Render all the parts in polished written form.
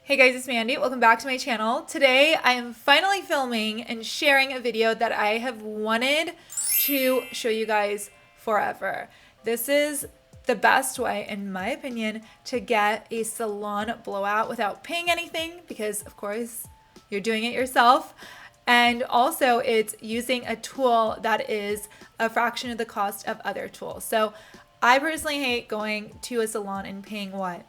Hey guys, it's Mandy. Welcome back to my channel. Today I am finally filming and sharing a video that I have wanted to show you guys forever. This is the best way, in my opinion, to get a salon blowout without paying anything because, of course, you're doing it yourself. And also it's using a tool that is a fraction of the cost of other tools. So I personally hate going to a salon and paying what?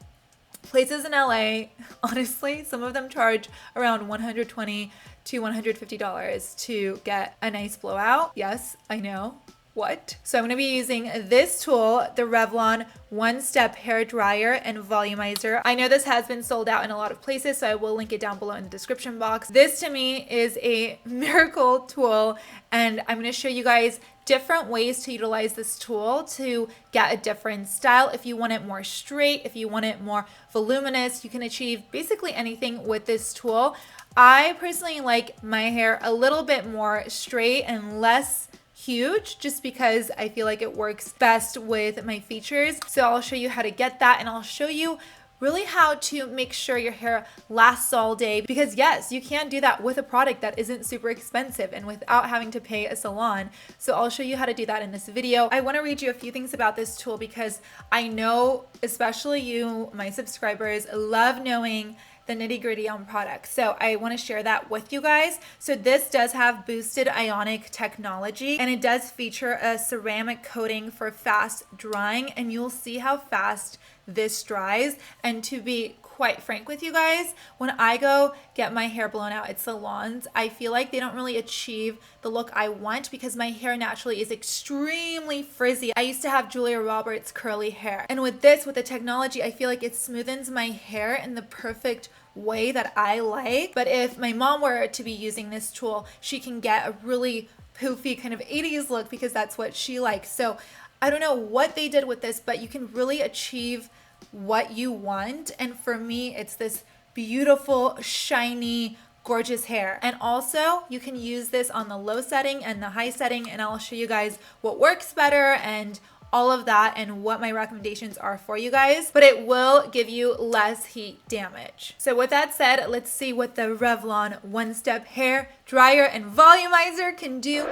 Places in LA, honestly, some of them charge around $120 to $150 to get a nice blowout. Yes, I know. What? So I'm going to be using this tool, the Revlon one-step hair dryer and volumizer. I know this has been sold out in a lot of places, so I will link it down below in the description box. This to me is a miracle tool, and I'm going to show you guys different ways to utilize this tool to get a different style. If you want it more straight, if you want it more voluminous, you can achieve basically anything with this tool. I personally like my hair a little bit more straight and less huge, just because I feel like it works best with my features. So I'll show you how to get that, and I'll show you really how to make sure your hair lasts all day, because yes, you can do that with a product that isn't super expensive and without having to pay a salon. So I'll show you how to do that in this video. I want to read you a few things about this tool because I know, especially you, my subscribers, love knowing the nitty-gritty on products. So I want to share that with you guys. So this does have boosted ionic technology, and it does feature a ceramic coating for fast drying, and you'll see how fast this dries. And to be quite frank with you guys, when I go get my hair blown out at salons, I feel like they don't really achieve the look I want because my hair naturally is extremely frizzy. I used to have Julia Roberts curly hair, and with this, with the technology, I feel like it smoothens my hair in the perfect way that I like. But if my mom were to be using this tool, she can get a really poofy kind of 80s look because that's what she likes. So I don't know what they did with this, but you can really achieve what you want. And for me, it's this beautiful, shiny, gorgeous hair. And also you can use this on the low setting and the high setting, and I'll show you guys what works better and all of that and what my recommendations are for you guys, but it will give you less heat damage. So with that said, let's see what the Revlon one-step hair dryer and volumizer can do.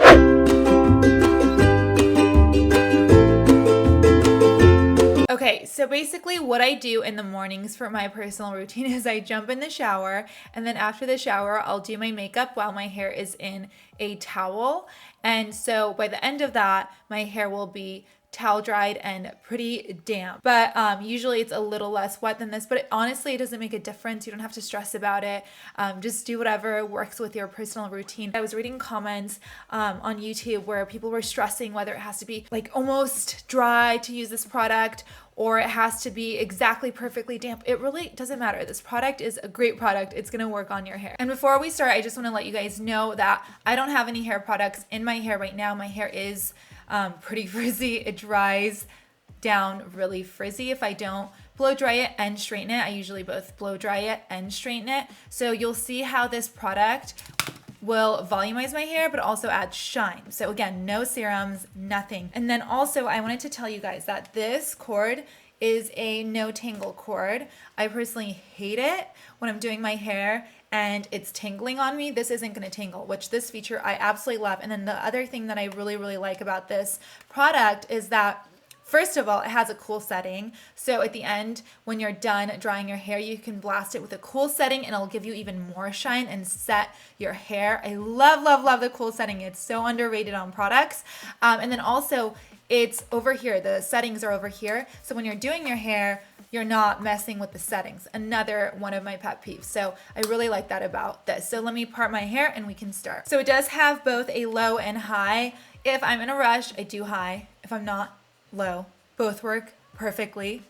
Okay, so basically what I do in the mornings for my personal routine is I jump in the shower, and then after the shower, I'll do my makeup while my hair is in a towel. And so by the end of that, my hair will be towel dried and pretty damp, but usually it's a little less wet than this, but honestly it doesn't make a difference. You don't have to stress about it. Just do whatever works with your personal routine. I was reading comments on YouTube where people were stressing whether it has to be like almost dry to use this product or it has to be exactly perfectly damp. It really doesn't matter. This product is a great product. It's gonna work on your hair. And before we start, I just wanna let you guys know that I don't have any hair products in my hair right now. My hair is pretty frizzy. It dries down really frizzy if I don't blow dry it and straighten it. I usually both blow dry it and straighten it. So you'll see how this product will volumize my hair, but also add shine. So again, no serums, nothing. And then also I wanted to tell you guys that this cord is a no tangle cord. I personally hate it when I'm doing my hair and it's tangling on me. This isn't gonna tangle, which this feature I absolutely love. And then the other thing that I really like about this product is that, first of all, it has a cool setting. So at the end, when you're done drying your hair, you can blast it with a cool setting and it'll give you even more shine and set your hair. I love the cool setting. It's so underrated on products. And then also it's over here. The settings are over here. So when you're doing your hair, you're not messing with the settings. Another one of my pet peeves. So I really like that about this. So let me part my hair and we can start. So it does have both a low and high. If I'm in a rush, I do high. If I'm not, low. Both work perfectly.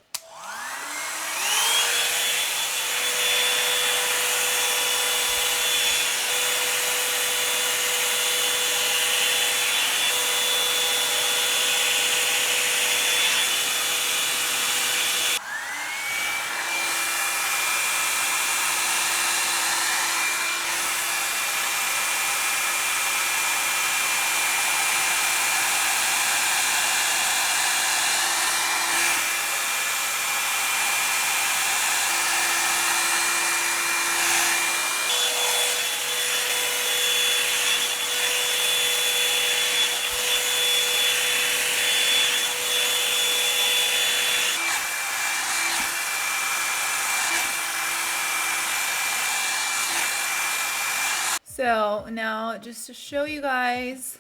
So now just to show you guys,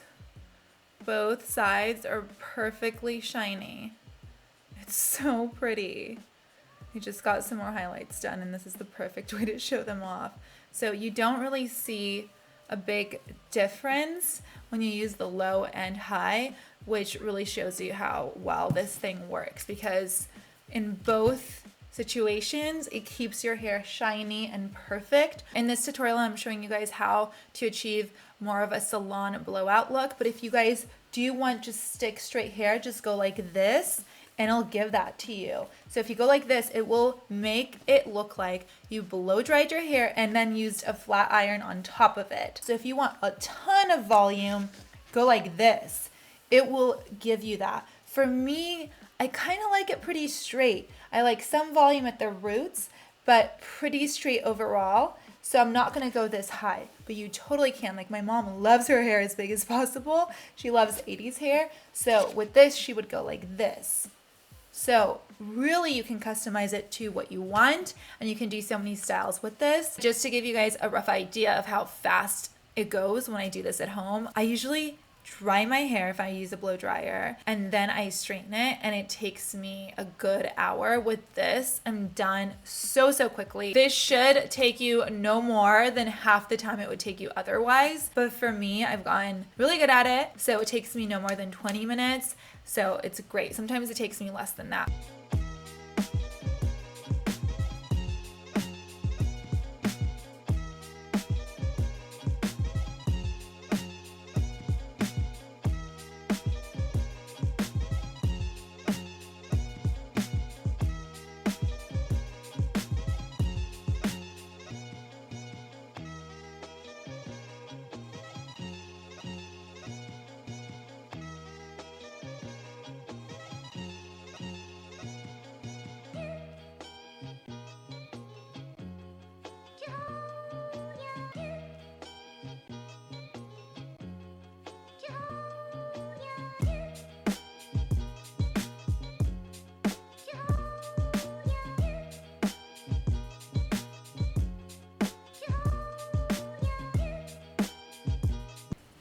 both sides are perfectly shiny. It's so pretty. I just got some more highlights done, and this is the perfect way to show them off. So you don't really see a big difference when you use the low and high, which really shows you how well this thing works, because in both situations it keeps your hair shiny and perfect. In this tutorial I'm showing you guys how to achieve more of a salon blowout look, but if you guys do want just stick straight hair, just go like this and it'll give that to you. So if you go like this, it will make it look like you blow dried your hair and then used a flat iron on top of it. So if you want a ton of volume, go like this. It will give you that. For me, I kind of like it pretty straight. I like some volume at the roots, but pretty straight overall. So I'm not gonna go this high, but you totally can. Like my mom loves her hair as big as possible. She loves 80s hair. So with this, she would go like this. So really you can customize it to what you want, and you can do so many styles with this. Just to give you guys a rough idea of how fast it goes when I do this at home, I usually dry my hair if I use a blow dryer, and then I straighten it, and it takes me a good hour. With this, I'm done so quickly. This should take you no more than half the time it would take you otherwise, but for me, I've gotten really good at it, so it takes me no more than 20 minutes, so it's great. Sometimes it takes me less than that.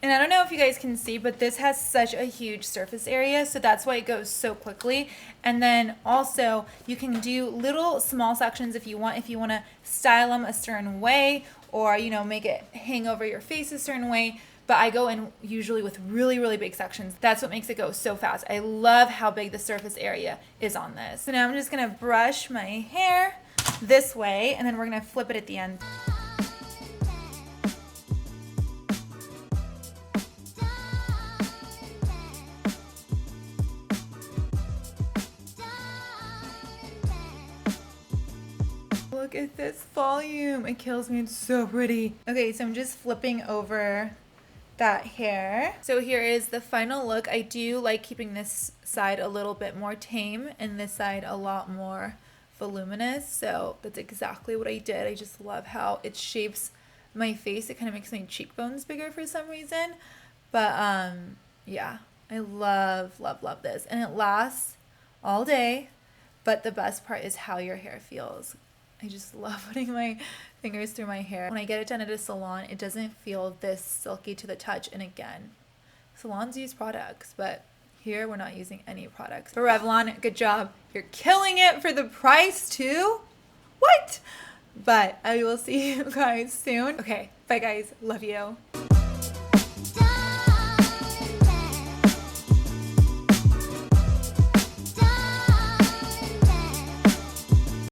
And I don't know if you guys can see, but this has such a huge surface area, so that's why it goes so quickly. And then also you can do little small sections if you want to style them a certain way, or make it hang over your face a certain way. But I go in usually with really big sections. That's what makes it go so fast. I love how big the surface area is on this. So now I'm just gonna brush my hair this way, and then we're gonna flip it at the end. Look at this volume. It kills me. It's so pretty. Okay, so I'm just flipping over that hair. So here is the final look. I do like keeping this side a little bit more tame and this side a lot more voluminous. So that's exactly what I did. I just love how it shapes my face. It kind of makes my cheekbones bigger for some reason. But yeah, I love this. And it lasts all day. But the best part is how your hair feels. I just love putting my fingers through my hair. When I get it done at a salon, it doesn't feel this silky to the touch. And again, salons use products, but here we're not using any products. For Revlon, good job. You're killing it for the price too. What? But I will see you guys soon. Okay, bye guys. Love you.